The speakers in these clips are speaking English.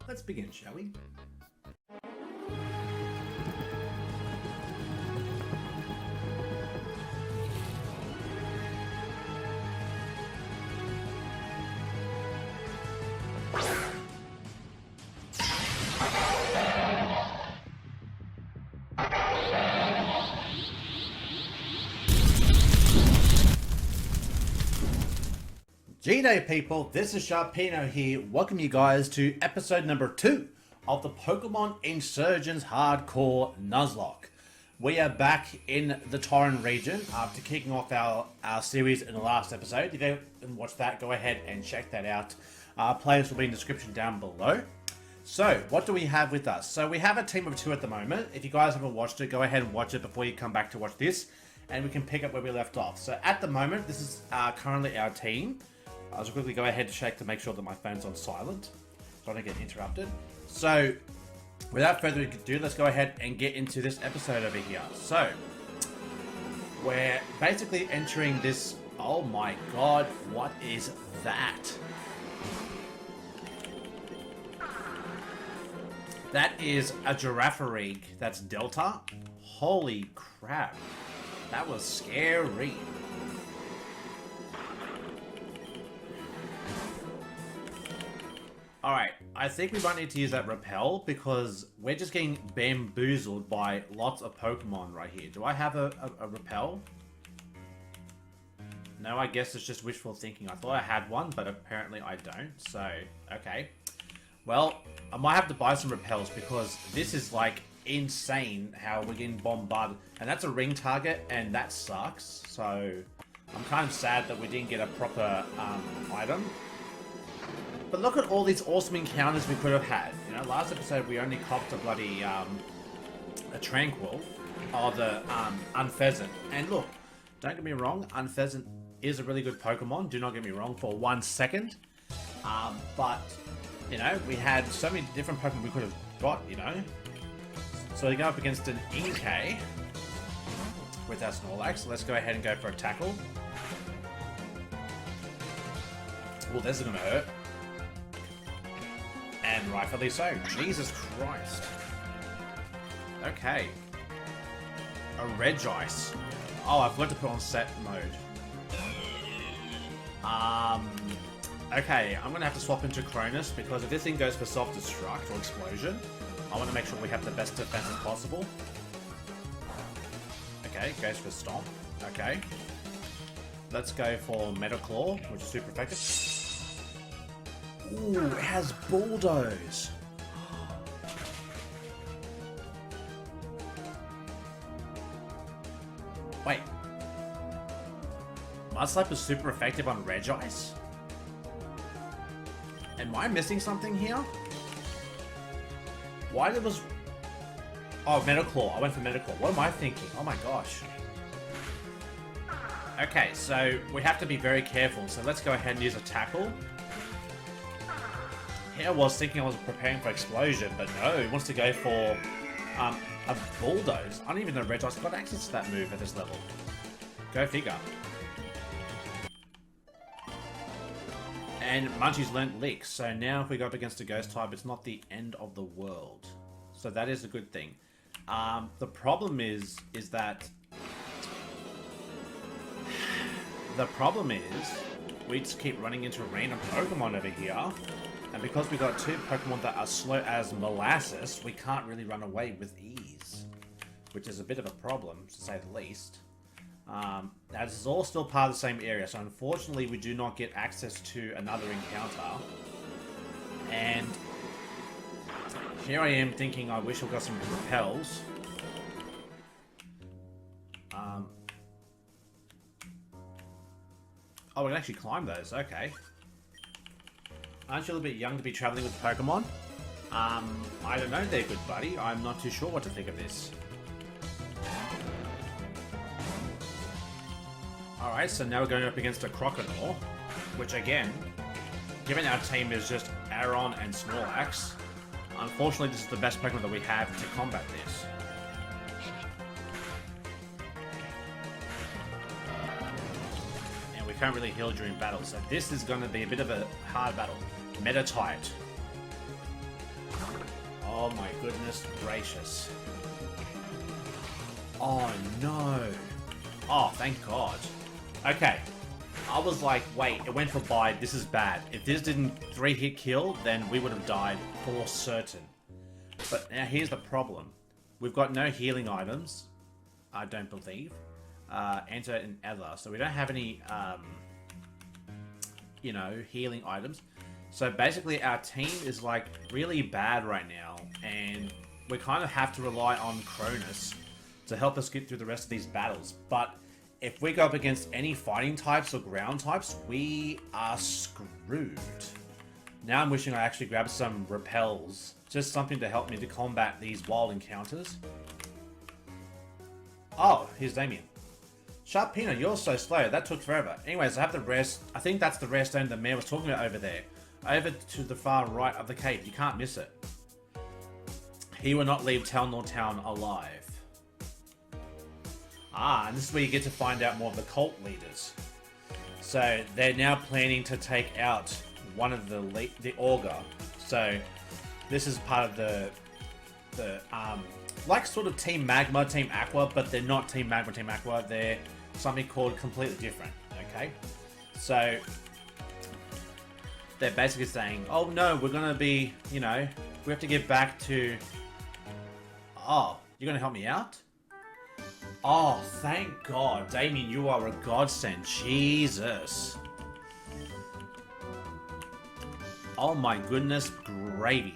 let's begin, shall we? G'day people, this is Sharpino here. Welcome you guys to episode number 2 of the Pokémon Insurgence Hardcore Nuzlocke. We are back in the Torren region after kicking off our series in the last episode. If you haven't watched that, go ahead and check that out. Players will be in the description down below. So, what do we have with us? So, we have a team of 2 at the moment. If you guys haven't watched it, go ahead and watch it before you come back to watch this. And we can pick up where we left off. So, at the moment, this is currently our team. I'll just quickly go ahead and check to make sure that my phone's on silent, so I don't get interrupted. So, without further ado, let's go ahead and get into this episode over here. So, we're basically entering this... Oh my god, what is that? That is a Girafarig. That's Delta. Holy crap. That was scary. Alright, I think we might need to use that Repel because we're just getting bamboozled by lots of Pokemon right here. Do I have a Repel? No, I guess it's just wishful thinking. I thought I had one, but apparently I don't. So, okay. Well, I might have to buy some Repels because this is like insane how we're getting bombarded. And that's a ring target and that sucks. So, I'm kind of sad that we didn't get a proper item. But look at all these awesome encounters we could have had. You know, last episode we only copped a bloody, a Tranquil, or the, Unpheasant. And look, don't get me wrong, Unpheasant is a really good Pokemon, do not get me wrong, for 1 second. But, you know, we had so many different Pokemon we could have got, you know. So we go up against an Inkay with our Snorlax. So let's go ahead and go for a tackle. Oh, this is gonna hurt. And rightfully so. Jesus Christ. Okay. A Regice. Oh, I forgot to put on set mode. Okay, I'm gonna have to swap into Cronus because if this thing goes for self-destruct or explosion, I want to make sure we have the best defense as possible. Okay, goes for Stomp. Okay. Let's go for Metaclaw, which is super effective. Ooh, it has Bulldoze. Wait. Mudslap is super effective on Regice? Am I missing something here? Why did this... Oh, Metaclaw. I went for Metaclaw. What am I thinking? Oh my gosh. Okay, so we have to be very careful. So let's go ahead and use a Tackle. Here I was thinking I was preparing for Explosion, but no, he wants to go for a Bulldoze. I don't even know Regice got access to that move at this level. Go figure. And Munchie's learnt Leak, so now if we go up against a Ghost type, it's not the end of the world. So that is a good thing. The problem is that... The problem is, we just keep running into random Pokemon over here. And because we've got 2 Pokemon that are slow as molasses, we can't really run away with ease. Which is a bit of a problem, to say the least. This is all still part of the same area, so unfortunately we do not get access to another encounter. And here I am thinking I wish I got some Repels. Oh, we can actually climb those, okay. Aren't you a little bit young to be traveling with Pokemon? I don't know there, good buddy. I'm not too sure what to think of this. Alright, so now we're going up against a Crocodile, which again, given our team is just Aron and Snorlax, unfortunately this is the best Pokemon that we have to combat this. And we can't really heal during battle, so this is going to be a bit of a hard battle. Meta-typed. Oh my goodness gracious. Oh no. Oh, thank God. Okay. I was like, wait, it went for bide. This is bad. If this didn't 3-hit kill, then we would have died for certain. But now here's the problem. We've got no healing items. I don't believe. Enter an ether. So we don't have any, you know, healing items. So basically our team is like really bad right now. And we kind of have to rely on Cronus to help us get through the rest of these battles. But if we go up against any fighting types or ground types, we are screwed. Now I'm wishing I actually grabbed some repels. Just something to help me to combat these wild encounters. Oh, here's Damian. Sharpino, you're so slow. That took forever. Anyways, I have the rest. I think that's the rest stone the mayor was talking about over there. Over to the far right of the cave. You can't miss it. He will not leave Telnor Town alive. Ah, and this is where you get to find out more of the cult leaders. So they're now planning to take out one of the Augur. So this is part of the like sort of Team Magma, Team Aqua, but they're not Team Magma, Team Aqua. They're something called completely different. Okay, so they're basically saying, "Oh no, we're gonna be, you know, we have to get back to." Oh, you're gonna help me out? Oh, thank God. Damian, you are a godsend. Jesus. Oh my goodness, gravy.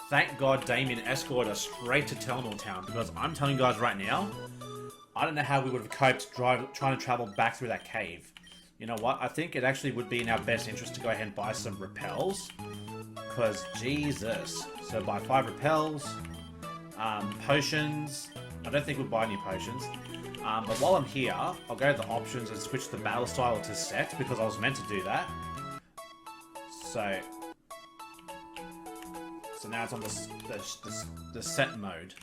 Thank God Damian escorted us straight to Telnor Town, because I'm telling you guys right now, I don't know how we would have coped trying to travel back through that cave. You know what? I think it actually would be in our best interest to go ahead and buy some repels, because Jesus. So buy 5 repels, potions. I don't think we'll buy any potions. But while I'm here, I'll go to the options and switch the battle style to set, because I was meant to do that. So now it's on the set mode,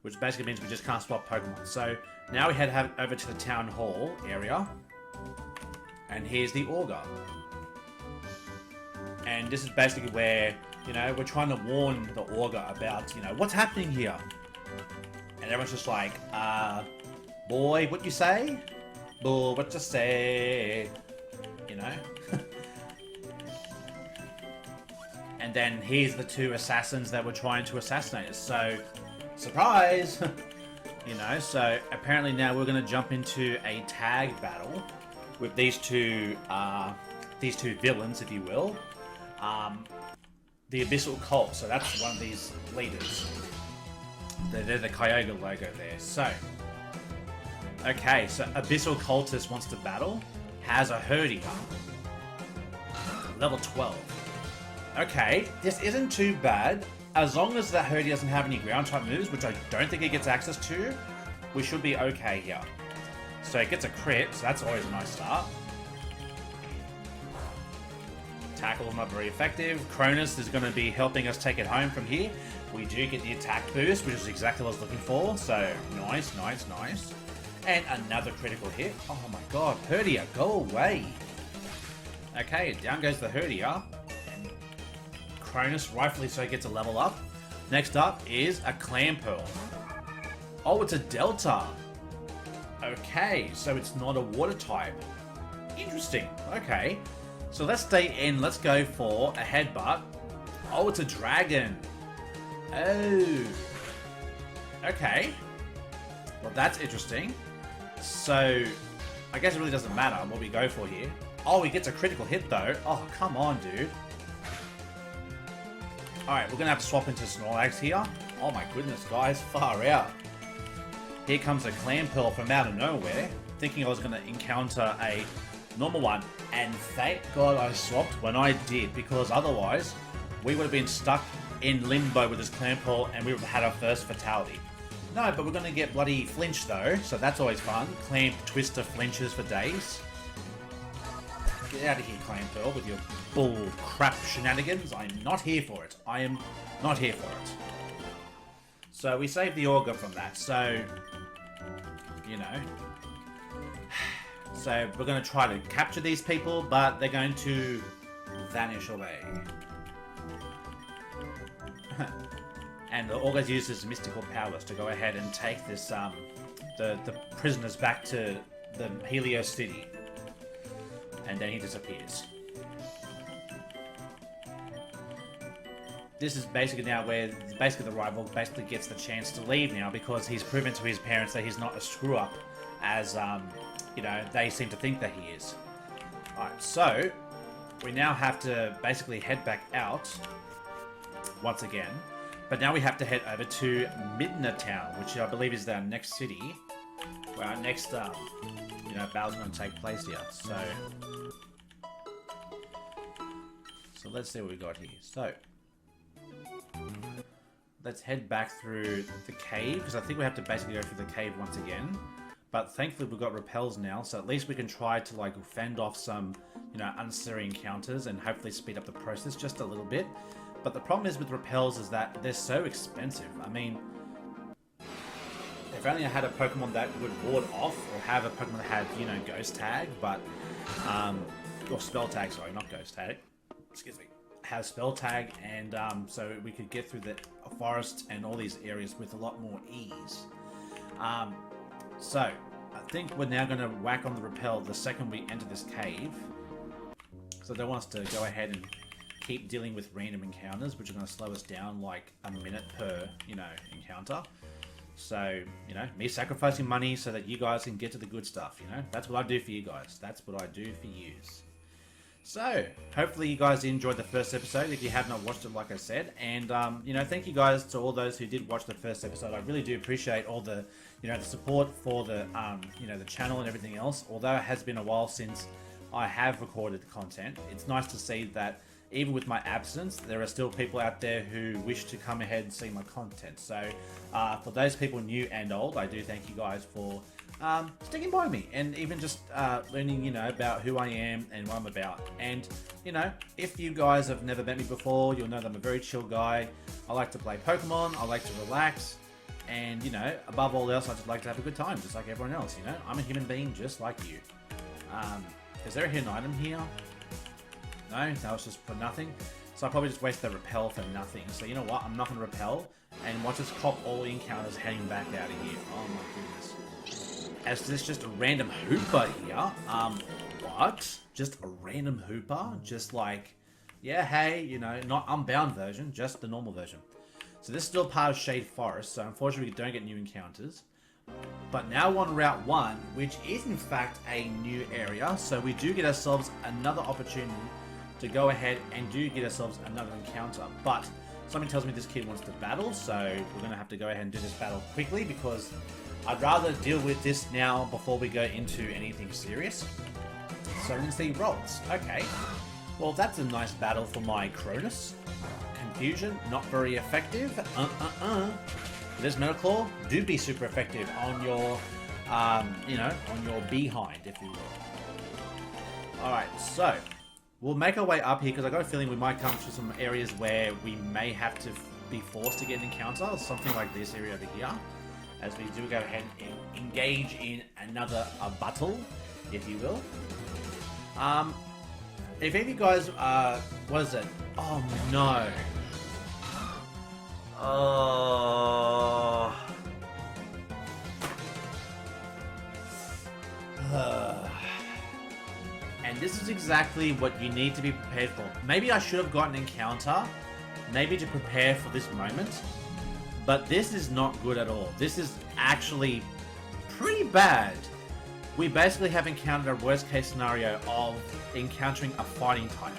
which basically means we just can't swap Pokemon. So now we head over to the town hall area, and here's the Augur. And this is basically where, you know, we're trying to warn the Augur about, you know, what's happening here. And everyone's just like, boy, what you say? Boy, what you say? You know? And then here's the 2 assassins that were trying to assassinate us. So, surprise! You know, so apparently now we're going to jump into a tag battle with these two villains, if you will. The Abyssal Cult, so that's one of these leaders. They're the Kyogre logo there. So, okay, so Abyssal Cultist wants to battle. Has a Herdier. Level 12. Okay, this isn't too bad. As long as that Herdier doesn't have any ground type moves, which I don't think it gets access to, we should be okay here. So it gets a crit, so that's always a nice start. Tackle is not very effective. Cronus is going to be helping us take it home from here. We do get the attack boost, which is exactly what I was looking for. So, nice, nice, nice. And another critical hit. Oh my God, Herdier, go away. Okay, down goes the Herdier. And Cronus, rightfully so, gets a level up. Next up is a Clamperl. Oh, it's a Delta. Okay, so it's not a water type. Interesting. Okay. So let's stay in. Let's go for a Headbutt. Oh, it's a Dragon. Oh. Okay. Well, that's interesting. So, I guess it really doesn't matter what we go for here. Oh, he gets a critical hit though. Oh, come on, dude. Alright, we're going to have to swap into Snorlax here. Oh my goodness, guys. Far out. Here comes a Clamperl from out of nowhere. Thinking I was going to encounter a normal one. And thank God I swapped when I did. Because otherwise, we would have been stuck in limbo with this Clamperl and we would have had our first fatality. No, but we're going to get bloody flinch though. So that's always fun. Clamp Twister flinches for days. Get out of here, Clamperl, with your bull crap shenanigans. I'm not here for it. I am not here for it. So we saved the Augur from that. So, you know. So we're going to try to capture these people, but they're going to vanish away. And the Augur's used his mystical powers to go ahead and take this, the prisoners back to the Helios City. And then he disappears. This is basically now where the rival basically gets the chance to leave now, because he's proven to his parents that he's not a screw-up as, you know, they seem to think that he is. Alright, so we now have to basically head back out once again. But now we have to head over to Lumena-Tan, which I believe is our next city, where our next, you know, battle's going to take place here. So let's see what we got here. So let's head back through the cave, because I think we have to basically go through the cave once again. But thankfully we've got repels now, so at least we can try to like fend off some, you know, unnecessary encounters and hopefully speed up the process just a little bit. But the problem is with repels is that they're so expensive. I mean, if only I had a Pokemon that would ward off, or have a Pokemon that had, you know, Ghost Tag, but, or Spell Tag, sorry, not Ghost Tag, excuse me, have Spell Tag, and so we could get through the forest and all these areas with a lot more ease. So, I think we're now going to whack on the repel the second we enter this cave. So they want us to go ahead and keep dealing with random encounters, which are going to slow us down like a minute per, you know, encounter. So, you know, me sacrificing money so that you guys can get to the good stuff, you know? That's what I do for you guys. That's what I do for yous. So, hopefully you guys enjoyed the first episode, if you have not watched it, like I said. And, you know, thank you guys to all those who did watch the first episode. I really do appreciate all the, you know, the support for the, you know, the channel and everything else. Although it has been a while since I have recorded content, it's nice to see that even with my absence, there are still people out there who wish to come ahead and see my content. So, for those people new and old, I do thank you guys for sticking by me and even just learning, you know, about who I am and what I'm about. And, you know, if you guys have never met me before, you'll know that I'm a very chill guy. I like to play Pokemon, I like to relax, and, you know, above all else, I just like to have a good time, just like everyone else, you know? I'm a human being just like you. Is there a hidden item here? No, that was just for nothing. So I probably just wasted the repel for nothing. So you know what? I'm not going to repel. And watch us cop all the encounters heading back out of here. Oh my goodness. As this just a random Hooper here. What? Just a random Hooper? Just like, yeah, hey, you know, not Unbound version, just the normal version. So this is still part of Shade Forest. So unfortunately we don't get new encounters. But now we're on Route 1, which is in fact a new area. So we do get ourselves another opportunity to go ahead and do get ourselves another encounter. But something tells me this kid wants to battle, so we're going to have to go ahead and do this battle quickly, because I'd rather deal with this now before we go into anything serious. So we're going to see rolls. Okay. Well, that's a nice battle for my Cronus. Confusion, not very effective. This Metaclaw do be super effective on your, you know, on your behind, if you will. Alright, so we'll make our way up here, because I got a feeling we might come to some areas where we may have to be forced to get an encounter, something like this area over here, as we do go ahead and engage in another battle, if you will. If any of you guys, what is it? Oh no. Oh. And this is exactly what you need to be prepared for. Maybe I should have gotten an encounter, maybe to prepare for this moment, but this is not good at all. This is actually pretty bad. We basically have encountered a worst case scenario of encountering a fighting type.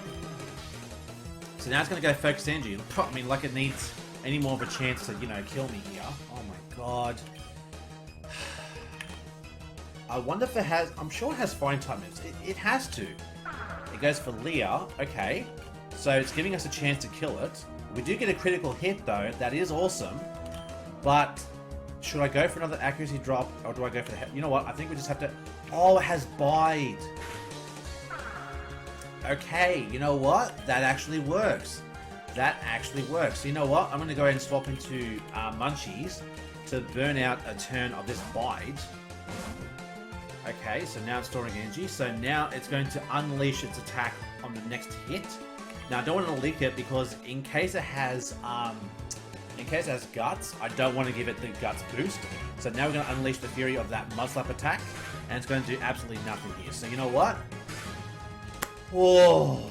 So now it's going to go focus energy. I mean, like it needs any more of a chance to, you know, kill me here. Oh my god. I wonder if it has... I'm sure it has fighting type moves. It has to. It goes for Leah. Okay. So it's giving us a chance to kill it. We do get a critical hit though. That is awesome. But should I go for another accuracy drop, or do I go for the... You know what? I think we just have to... Oh, it has Bide. Okay. You know what? That actually works. That actually works. So you know what? I'm going to go ahead and swap into Munchies to burn out a turn of this Bide. Okay, so now it's storing energy. So now it's going to unleash its attack on the next hit. Now I don't want to leak it, because in case it has in case it has Guts, I don't want to give it the Guts boost. So now we're going to unleash the fury of that Mud Slap attack, and it's going to do absolutely nothing here. So you know what? Whoa,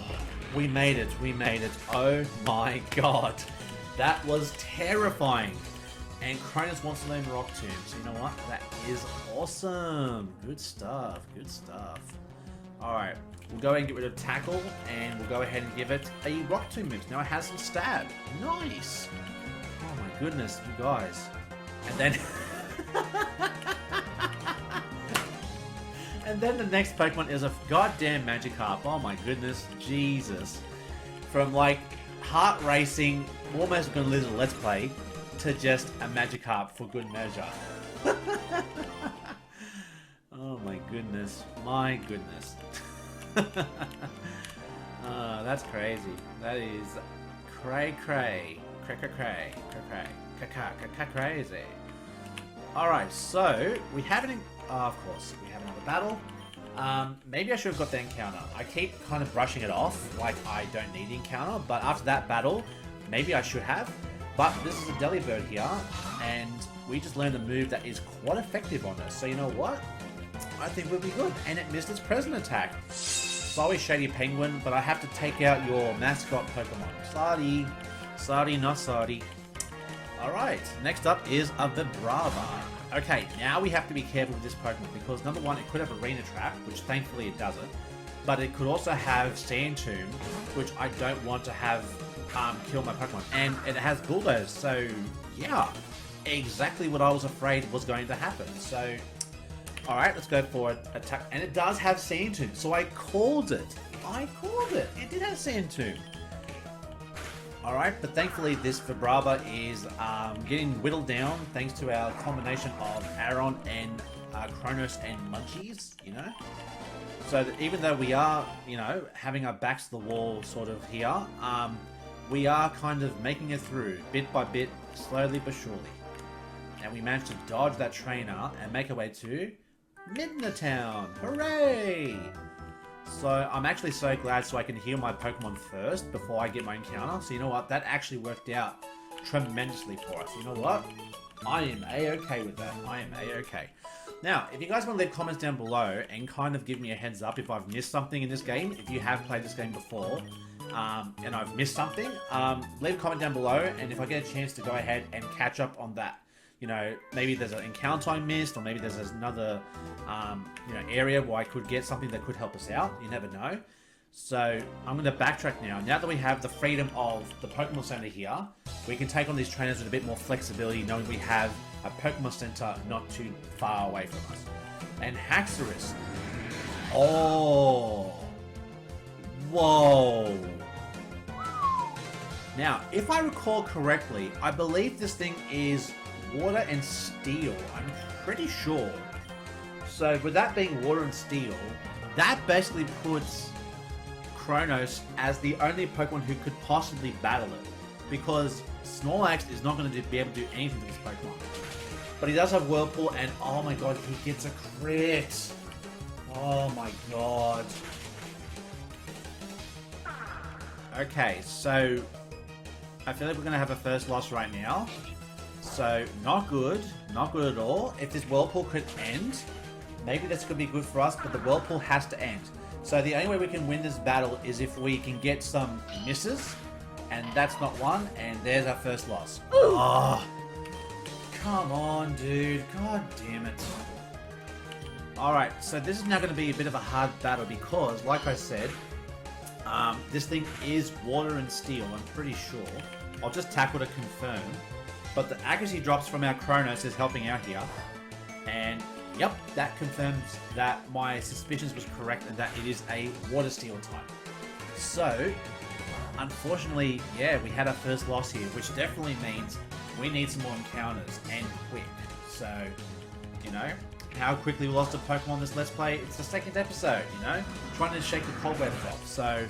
we made it, we made it. Oh my god, that was terrifying. And Cronus wants to learn Rock Tomb, so you know what? That is awesome. Good stuff, good stuff. Alright, we'll go ahead and get rid of Tackle, and we'll go ahead and give it a Rock Tomb move. Now it has some Stab. Nice! Oh my goodness, you guys. And then... and then the next Pokemon is a goddamn Magikarp. Oh my goodness, Jesus. From like, heart racing, almost gonna lose a Let's Play, to just a Magikarp for good measure. Oh my goodness. My goodness. That's crazy. That is cray. Crazy. Alright, so we have an... of course, we have another battle. Maybe I should have got the encounter. I keep kind of brushing it off, like I don't need the encounter, but after that battle, maybe I should have. But this is a Delibird here, and we just learned a move that is quite effective on us. So you know what? I think we'll be good. And it missed its present attack. Sorry, Shady Penguin, but I have to take out your mascot Pokemon. Sorry, not sorry. Alright, next up is a Vibrava. Okay, now we have to be careful with this Pokemon, because number one, it could have Arena Trap, which thankfully it doesn't. But it could also have Sand Tomb, which I don't want to have kill my Pokemon. And it has Bulldoze, so yeah, exactly what I was afraid was going to happen. So, alright, let's go for attack. And it does have Sand Tomb, so I called it. It did have Sand Tomb. Alright, but thankfully this Vibrava is getting whittled down thanks to our combination of Aron and Kronos and Munchies, you know? So that even though we are, you know, having our backs to the wall sort of here, we are kind of making it through, bit by bit, slowly but surely. And we managed to dodge that trainer and make our way to Lumena-Tan. Hooray! So I'm actually so glad so I can heal my Pokemon first before I get my encounter. So you know what? That actually worked out tremendously for us. You know what? I am a-okay with that. I am a-okay. Now, if you guys want to leave comments down below and kind of give me a heads up if I've missed something in this game, if you have played this game before, and I've missed something, leave a comment down below, and if I get a chance to go ahead and catch up on that, you know, maybe there's an encounter I missed, or maybe there's another, you know, area where I could get something that could help us out. You never know. So I'm going to backtrack now. Now that we have the freedom of the Pokemon Center here, we can take on these trainers with a bit more flexibility, knowing we have a Pokemon Center not too far away from us. And Haxorus. Oh. Whoa. Now, if I recall correctly, I believe this thing is water and steel. I'm pretty sure. So with that being water and steel, that basically puts Kronos as the only Pokemon who could possibly battle it. Because Snorlax is not going to be able to do anything to this Pokemon. But he does have Whirlpool, and oh my god, he gets a crit. Oh my god. Okay, so I feel like we're going to have a first loss right now. So, not good. Not good at all. If this Whirlpool could end, maybe that's going to be good for us, but the Whirlpool has to end. So the only way we can win this battle is if we can get some misses, and that's not one, and there's our first loss. Oh, come on, dude. God damn it. Alright, so this is now going to be a bit of a hard battle because, like I said, this thing is water and steel, I'm pretty sure. I'll just tackle to confirm. But the accuracy drops from our Kronos is helping out here. And, yep, that confirms that my suspicions was correct and that it is a water steel type. So, unfortunately, yeah, we had our first loss here, which definitely means we need some more encounters, and quick. So, you know, how quickly we lost a Pokemon this Let's Play, it's the second episode, you know? Trying to shake the cobwebs off. So,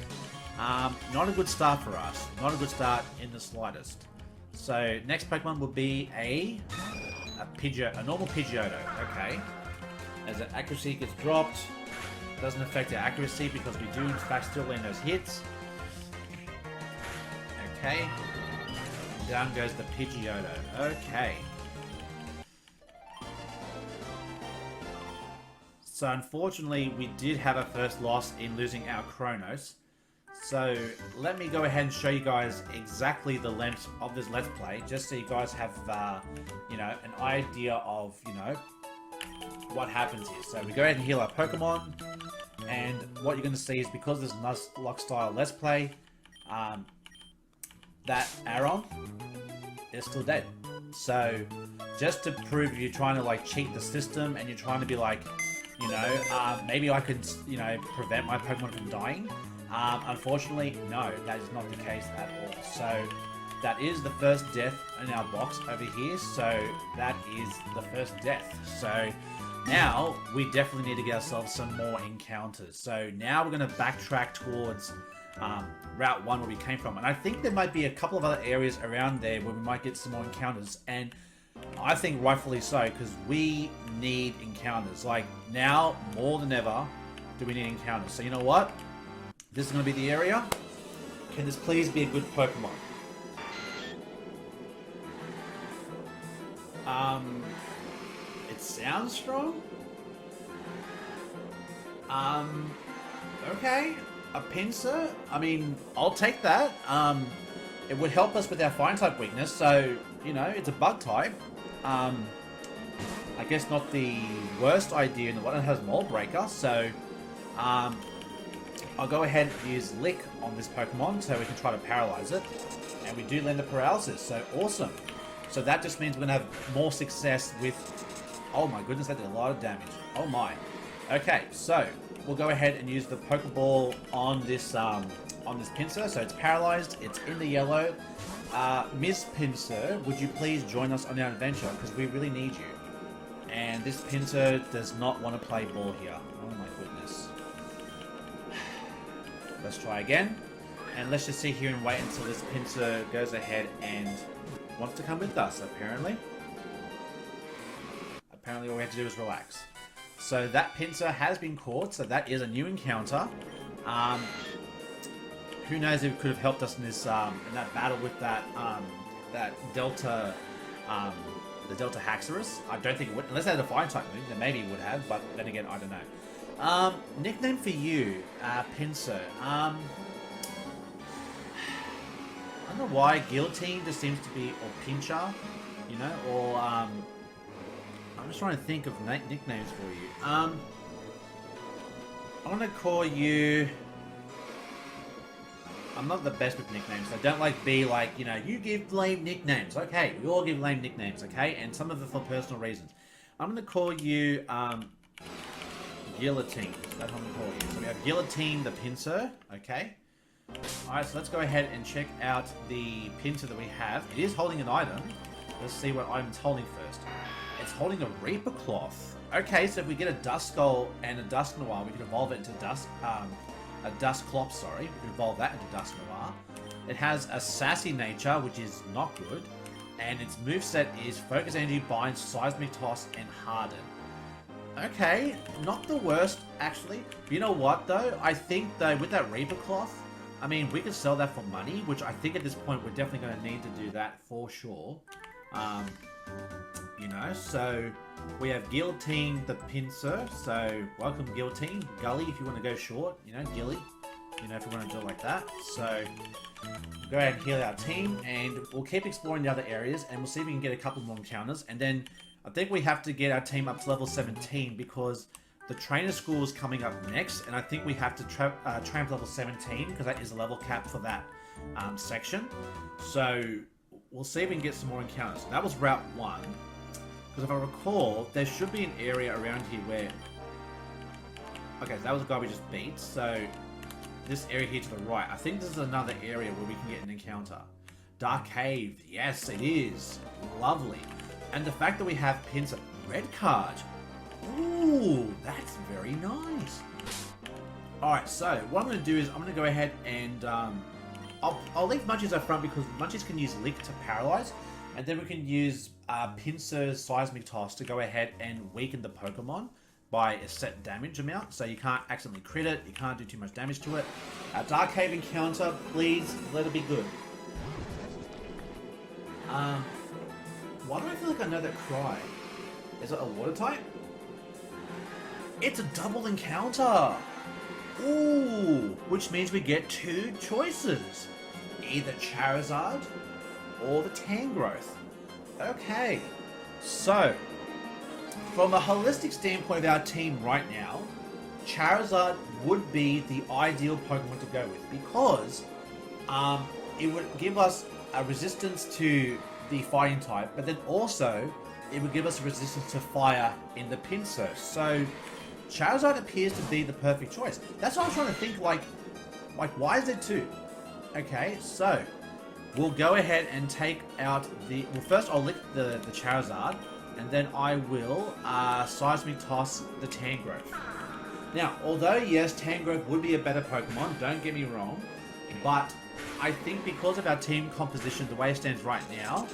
not a good start for us. Not a good start in the slightest. So, next Pokemon will be a normal Pidgeotto, okay? As the accuracy gets dropped, doesn't affect our accuracy because we do in fact still land those hits. Okay. down goes the Pidgeotto. Okay. So unfortunately, we did have a first loss in losing our Kronos. So let me go ahead and show you guys exactly the length of this Let's Play, just so you guys have, you know, an idea of, you know, what happens here. So we go ahead and heal our Pokemon, and what you're going to see is because this Nuzlocke style Let's Play, that Aron is still dead. So just to prove you're trying to like cheat the system and you're trying to be like, you know, maybe I could, you know, prevent my Pokemon from dying. Unfortunately, no, that is not the case at all. So that is the first death in our box over here. So that is the first death. So now we definitely need to get ourselves some more encounters. So now we're going to backtrack towards Route 1 where we came from. And I think there might be a couple of other areas around there where we might get some more encounters. And I think rightfully so, because we need encounters. Like, now, more than ever, do we need encounters. So you know what? This is going to be the area. Can this please be a good Pokemon? It sounds strong. Okay. A Pinsir? I mean, I'll take that. It would help us with our fire type weakness, so, you know, it's a bug type. I guess not the worst idea in the world. It has Mold Breaker, so I'll go ahead and use Lick on this Pokemon so we can try to paralyze it. And we do land the paralysis, so awesome. So that just means we're going to have more success with... Oh my goodness, that did a lot of damage. Oh my. Okay, so we'll go ahead and use the Pokeball on this Pinsir. So it's paralyzed, it's in the yellow. Miss Pinsir, would you please join us on our adventure? Because we really need you. And this Pinsir does not want to play ball here. Oh my goodness. Let's try again. And let's just sit here and wait until this Pinsir goes ahead and wants to come with us, apparently. Apparently all we have to do is relax. So that Pinsir has been caught, so that is a new encounter. Who knows if it could have helped us in this in that battle with that that Delta the Delta Haxorus. I don't think it would, unless they had a fire type move, then maybe it would have, but then again I don't know. Nickname for you, Pinsir. I don't know why Guillotine just seems to be, or Pincher, you know, or I'm just trying to think of nicknames for you. I'm gonna call you. I'm not the best with nicknames. I don't like be like, you know, you give lame nicknames. Okay, we all give lame nicknames, okay? And some of it for personal reasons. I'm gonna call you Guillotine. That's what I'm gonna call you. So we have Guillotine the Pinsir, okay? Alright, so let's go ahead and check out the Pinsir that we have. It is holding an item. Let's see what item it's holding first. It's holding a Reaper Cloth. Okay, so if we get a Duskull and a Dusknoir, we can evolve it into a Dusclops, sorry. We can evolve that into Dusknoir. It has a Sassy Nature, which is not good. And its moveset is Focus Energy, Bind, Seismic Toss, and Harden. Okay, not the worst, actually. But you know what, though? I think, though, with that Reaper Cloth, I mean, we could sell that for money, which I think at this point we're definitely going to need to do that for sure. You know, so we have Guillotine the Pinsir. So welcome Guillotine. Gully if you want to go short, you know, Gilly. You know, if you want to do it like that. So go ahead and heal our team and we'll keep exploring the other areas and we'll see if we can get a couple more encounters. And then I think we have to get our team up to level 17 because the trainer school is coming up next, and I think we have to train up level 17 because that is a level cap for that section. So we'll see if we can get some more encounters. That was Route 1. Because if I recall, there should be an area around here where... Okay, so that was the guy we just beat. So this area here to the right. I think this is another area where we can get an encounter. Dark Cave. Yes, it is. Lovely. And the fact that we have Pinsir. Red card. Ooh, that's very nice. Alright, so what I'm going to do is I'm going to go ahead and I'll leave Munchies up front because Munchies can use Lick to paralyze, and then we can use Pinsir's Seismic Toss to go ahead and weaken the Pokemon by a set damage amount, so you can't accidentally crit it, you can't do too much damage to it. Dark Cave encounter, please let it be good. Why do I feel like I know that cry? Is it a water type? It's a double encounter! Ooh! Which means we get two choices. Either Charizard or the Tangrowth. Okay. So, from a holistic standpoint of our team right now, Charizard would be the ideal Pokemon to go with because it would give us a resistance to the fighting type, but then also it would give us a resistance to fire in the Pinsir. So Charizard appears to be the perfect choice. That's what I'm trying to think, like why is there two? Okay, so we'll go ahead and take out the... Well, first I'll lick the Charizard, and then I will Seismic Toss the Tangrowth. Now, although yes, Tangrowth would be a better Pokemon, don't get me wrong, but I think because of our team composition, the way it stands right now,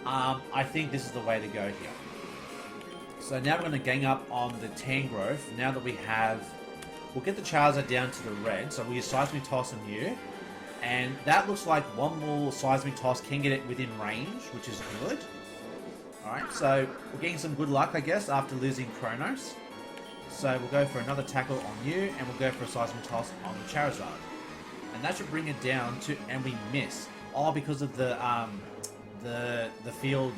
I think this is the way to go here. So now we're going to gang up on the Tangrowth. Now that we have... We'll get the Charizard down to the red, so we'll use Seismic Toss on you. And that looks like one more Seismic Toss can get it within range, which is good. Alright, so we're getting some good luck, I guess, after losing Kronos. So we'll go for another tackle on you, and we'll go for a Seismic Toss on the Charizard. And that should bring it down to... And we miss. All because of the field...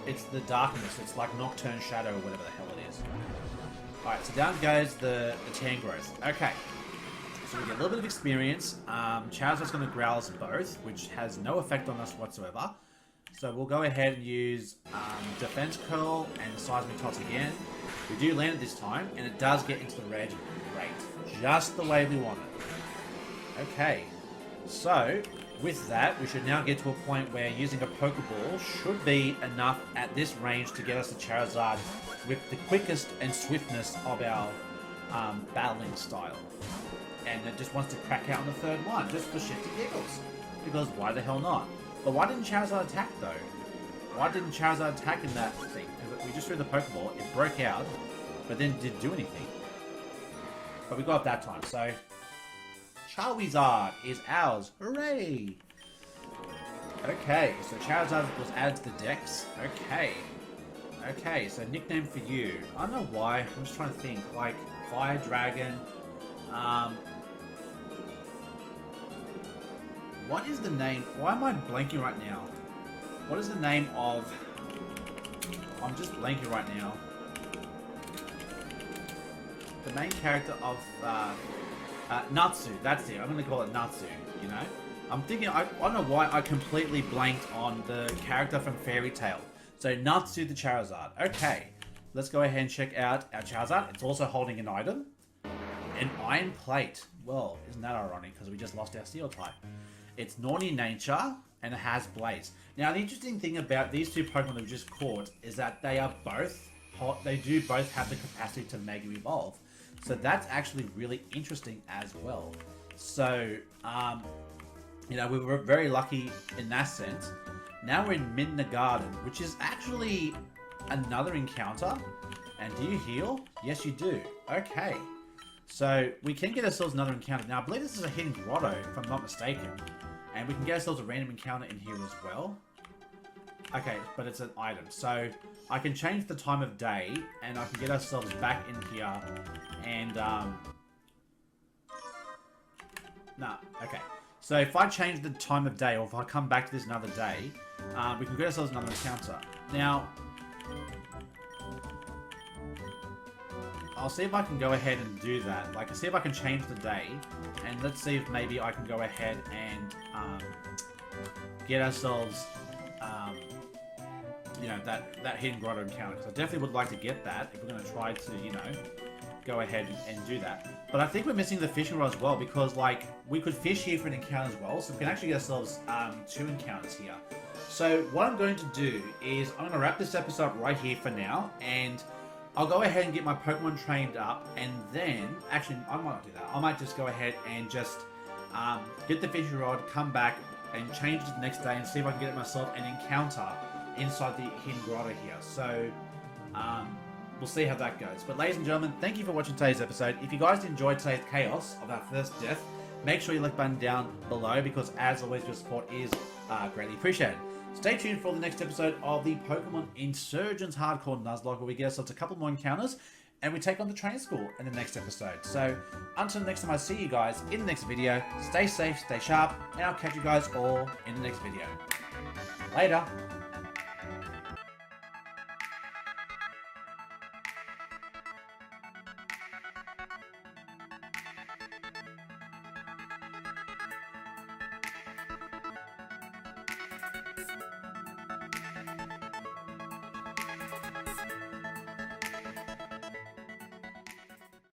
It's the darkness. It's like Nocturne Shadow or whatever the hell it is. Alright, so down goes the Tangrowth. Okay. So we get a little bit of experience. Charizard's going to growl us both, which has no effect on us whatsoever. So we'll go ahead and use Defense Curl and Seismic Toss again. We do land it this time, and it does get into the red. Great. Just the way we want it. Okay. So, with that, we should now get to a point where using a Pokeball should be enough at this range to get us the Charizard with the quickest and swiftness of our battling style. And it just wants to crack out on the third one, just for shits and giggles. Because why the hell not? But why didn't Charizard attack, though? Why didn't Charizard attack in that thing? Because we just threw the Pokeball, it broke out, but then didn't do anything. But we got it that time, so... Charizard is ours! Hooray! Okay, so Charizard was added to the Dex. Okay. Okay, so nickname for you. I don't know why, I'm just trying to think. Like, Fire Dragon... What is the name? Why am I blanking right now? What is the name of... I'm just blanking right now. The main character of Natsu. That's it. I'm going to call it Natsu, you know? I'm thinking... I don't know why I completely blanked on the character from Fairy Tail. So Natsu the Charizard. Okay. Let's go ahead and check out our Charizard. It's also holding an item. An Iron Plate. Well, isn't that ironic? Because we just lost our Steel type. It's Naughty Nature, and it has Blaze. Now, the interesting thing about these two Pokemon that we just caught is that they are both hot. They do both have the capacity to Mega Evolve. So that's actually really interesting as well. So, you know, we were very lucky in that sense. Now we're in Midna Garden, which is actually another encounter. And do you heal? Yes, you do. Okay. So, we can get ourselves another encounter. Now, I believe this is a hidden grotto, if I'm not mistaken. And we can get ourselves a random encounter in here as well. Okay, but it's an item. So, I can change the time of day, and I can get ourselves back in here. And, nah, okay. So, if I change the time of day, or if I come back to this another day, we can get ourselves another encounter. Now... I'll see if I can go ahead and do that. Like, see if I can change the day. And let's see if maybe I can go ahead and get ourselves, you know, that hidden grotto encounter. Because I definitely would like to get that if we're going to try to, you know, go ahead and do that. But I think we're missing the fishing rod as well. Because, like, we could fish here for an encounter as well. So we can actually get ourselves 2 encounters here. So what I'm going to do is I'm going to wrap this episode right here for now. And... I'll go ahead and get my Pokemon trained up, and then... Actually, I might not do that. I might just go ahead and just get the fishing rod, come back, and change it the next day, and see if I can get myself an encounter inside the hidden grotto here. So, we'll see how that goes. But ladies and gentlemen, thank you for watching today's episode. If you guys enjoyed today's chaos of our first death, make sure you like the button down below, because as always, your support is greatly appreciated. Stay tuned for the next episode of the Pokemon Insurgence Hardcore Nuzlocke, where we get ourselves a couple more encounters and we take on the training school in the next episode. So until next time I see you guys in the next video, stay safe, stay sharp, and I'll catch you guys all in the next video. Later.